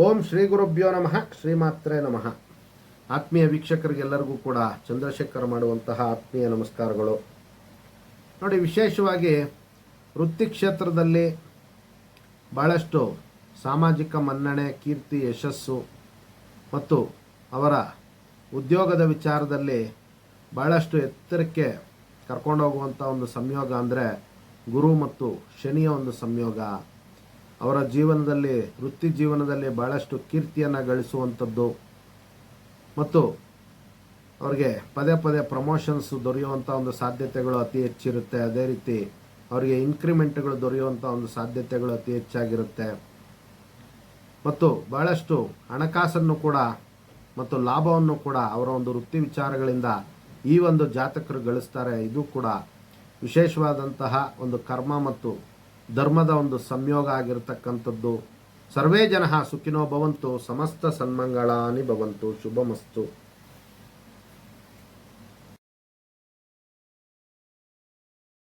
ಓಂ ಶ್ರೀ ಗುರುಭ್ಯೋ ನಮಃ, ಶ್ರೀಮಾತ್ರೇ ನಮಃ. ಆತ್ಮೀಯ ವೀಕ್ಷಕರಿಗೆಲ್ಲರಿಗೂ ಕೂಡ ಚಂದ್ರಶೇಖರ್ ಮಾಡುವಂತಹ ಆತ್ಮೀಯ ನಮಸ್ಕಾರಗಳು. ನೋಡಿ, ವಿಶೇಷವಾಗಿ ವೃತ್ತಿ ಕ್ಷೇತ್ರದಲ್ಲಿ ಭಾಳಷ್ಟು ಸಾಮಾಜಿಕ ಮನ್ನಣೆ, ಕೀರ್ತಿ, ಯಶಸ್ಸು ಮತ್ತು ಅವರ ಉದ್ಯೋಗದ ವಿಚಾರದಲ್ಲಿ ಭಾಳಷ್ಟು ಎತ್ತರಕ್ಕೆ ಕರ್ಕೊಂಡೋಗುವಂಥ ಒಂದು ಸಂಯೋಗ ಅಂದರೆ ಗುರು ಮತ್ತು ಶನಿಯ ಒಂದು ಸಂಯೋಗ. ಅವರ ಜೀವನದಲ್ಲಿ, ವೃತ್ತಿ ಜೀವನದಲ್ಲಿ ಭಾಳಷ್ಟು ಕೀರ್ತಿಯನ್ನು ಗಳಿಸುವಂಥದ್ದು ಮತ್ತು ಅವರಿಗೆ ಪದೇ ಪದೇ ಪ್ರಮೋಷನ್ಸ್ ದೊರೆಯುವಂಥ ಒಂದು ಸಾಧ್ಯತೆಗಳು ಅತಿ ಹೆಚ್ಚಿರುತ್ತೆ. ಅದೇ ರೀತಿ ಅವರಿಗೆ ಇನ್ಕ್ರಿಮೆಂಟ್ಗಳು ದೊರೆಯುವಂಥ ಒಂದು ಸಾಧ್ಯತೆಗಳು ಅತಿ ಹೆಚ್ಚಾಗಿರುತ್ತೆ ಮತ್ತು ಭಾಳಷ್ಟು ಹಣಕಾಸನ್ನು ಕೂಡ ಮತ್ತು ಲಾಭವನ್ನು ಕೂಡ ಅವರ ಒಂದು ವೃತ್ತಿ ವಿಚಾರಗಳಿಂದ ಈ ಒಂದು ಜಾತಕರು ಗಳಿಸ್ತಾರೆ. ಇದು ಕೂಡ ವಿಶೇಷವಾದಂತಹ ಒಂದು ಕರ್ಮ ಮತ್ತು ಧರ್ಮದ ಒಂದು ಸಂಯೋಗ ಆಗಿರತಕ್ಕಂಥದ್ದು. ಸರ್ವೇ ಜನಃ ಸುಖಿನೋ ಭವಂತು, ಸಮಸ್ತ ಸನ್ಮಂಗಳಾನಿ ಭವಂತು, ಶುಭಮಸ್ತು.